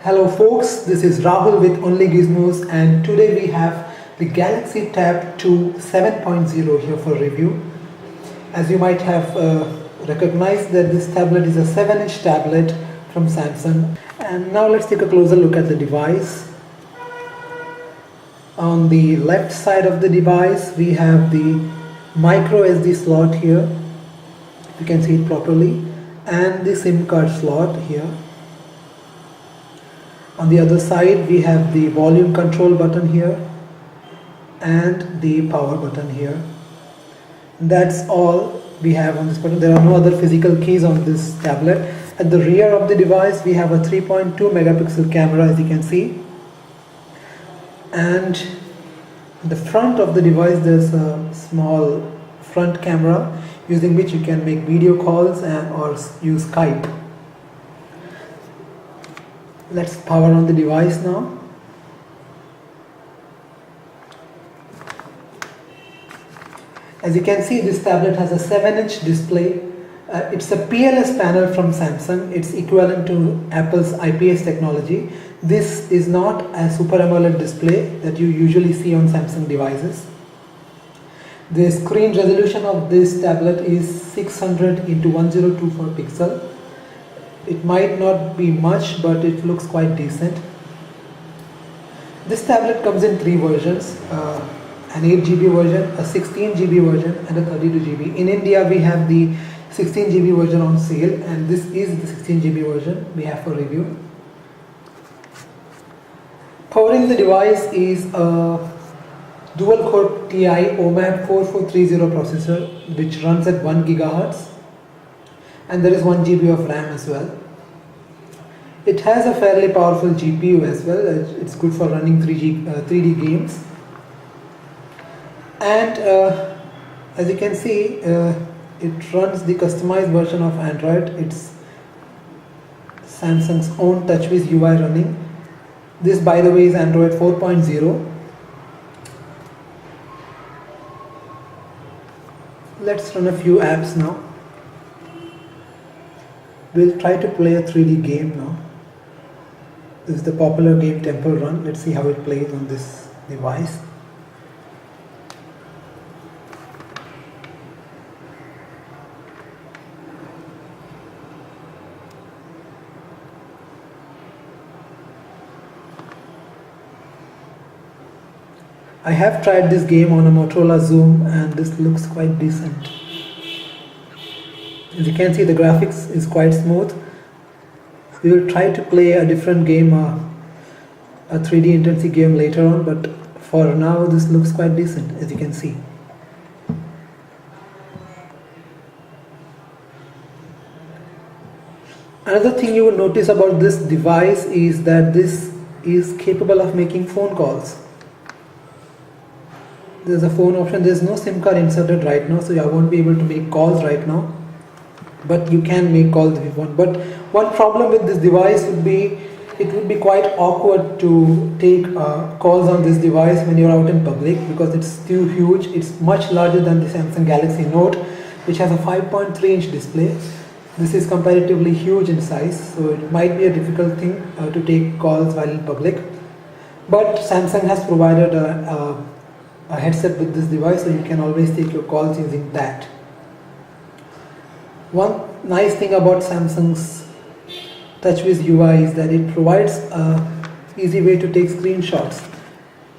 Hello folks, this is Rahul with Only Gizmos, and today we have the Galaxy Tab 2 7.0 here for review. As you might have recognized that this tablet is a 7-inch tablet from Samsung. And now let's take a closer look at the device. On the left side of the device we have the micro SD slot here, if you can see it properly, and the SIM card slot here. On the other side we have the volume control button here and the power button here. That's all we have on this button. There are no other physical keys on this tablet. At the rear of the device we have a 3.2 megapixel camera, as you can see, and in the front of the device there's a small front camera using which you can make video calls or use Skype. Let's power on the device now. As you can see, this tablet has a 7-inch display. It's a PLS panel from Samsung. It's equivalent to Apple's IPS technology. This is not a Super AMOLED display that you usually see on Samsung devices. The screen resolution of this tablet is 600 into 1024 pixel. It might not be much, but it looks quite decent. This tablet comes in 3 versions, an 8GB version, a 16GB version and a 32GB. In India we have the 16GB version on sale, and this is the 16GB version we have for review. Powering the device is a dual-core TI OMAP 4430 processor which runs at 1 GHz. And there is 1 GB of RAM as well. It has a fairly powerful GPU as well. It's good for running 3D games. And as you can see, it runs the customized version of Android. It's Samsung's own TouchWiz UI running. This, by the way, is Android 4.0. Let's run a few apps now. We'll try to play a 3D game now. This is the popular game Temple Run. Let's see how it plays on this device. I have tried this game on a Motorola Zoom and this looks quite decent. As you can see, the graphics is quite smooth. We will try to play a different game, a 3D intensity game later on, but for now this looks quite decent, as you can see. Another thing you will notice about this device is that this is capable of making phone calls. There's a phone option. There's no SIM card inserted right now, so I won't be able to make calls right now. But you can make calls if you want. But one problem with this device would be, it would be quite awkward to take calls on this device when you're out in public, because it's too huge. It's much larger than the Samsung Galaxy Note, which has a 5.3-inch display. This is comparatively huge in size, so it might be a difficult thing to take calls while in public. But Samsung has provided a headset with this device, so you can always take your calls using that. One nice thing about Samsung's TouchWiz UI is that it provides an easy way to take screenshots.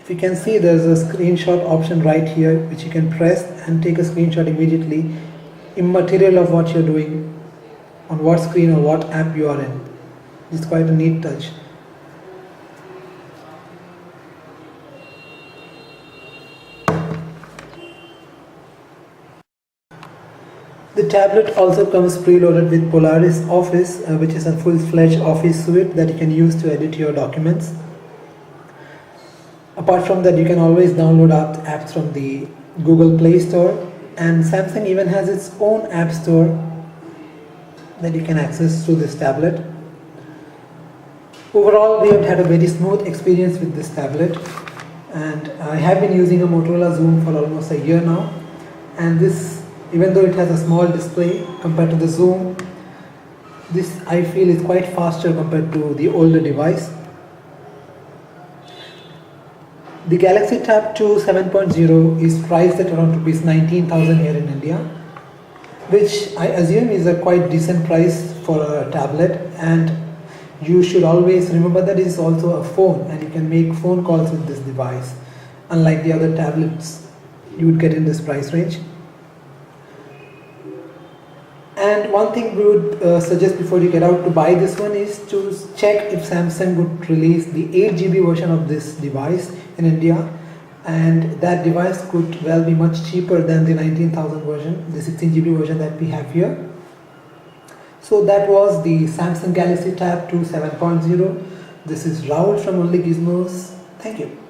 If you can see, there's a screenshot option right here which you can press and take a screenshot immediately, immaterial of what you're doing, on what screen or what app you are in. It's quite a neat touch. The tablet also comes preloaded with Polaris Office, which is a full-fledged office suite that you can use to edit your documents. Apart from that, you can always download apps from the Google Play Store, and Samsung even has its own app store that you can access through this tablet. Overall, we have had a very smooth experience with this tablet, and I have been using a Motorola Zoom for almost a year now, and this, even though it has a small display compared to the Zoom, this I feel is quite faster compared to the older device. The Galaxy Tab 2 7.0 is priced at around rupees 19,000 here in India, which I assume is a quite decent price for a tablet, and you should always remember that it is also a phone and you can make phone calls with this device, unlike the other tablets you would get in this price range. And one thing we would suggest before you get out to buy this one is to check if Samsung would release the 8GB version of this device in India, and that device could well be much cheaper than the 19,000 version, the 16GB version that we have here. So that was the Samsung Galaxy Tab 2 7.0. This is Rahul from Only Gizmos. Thank you.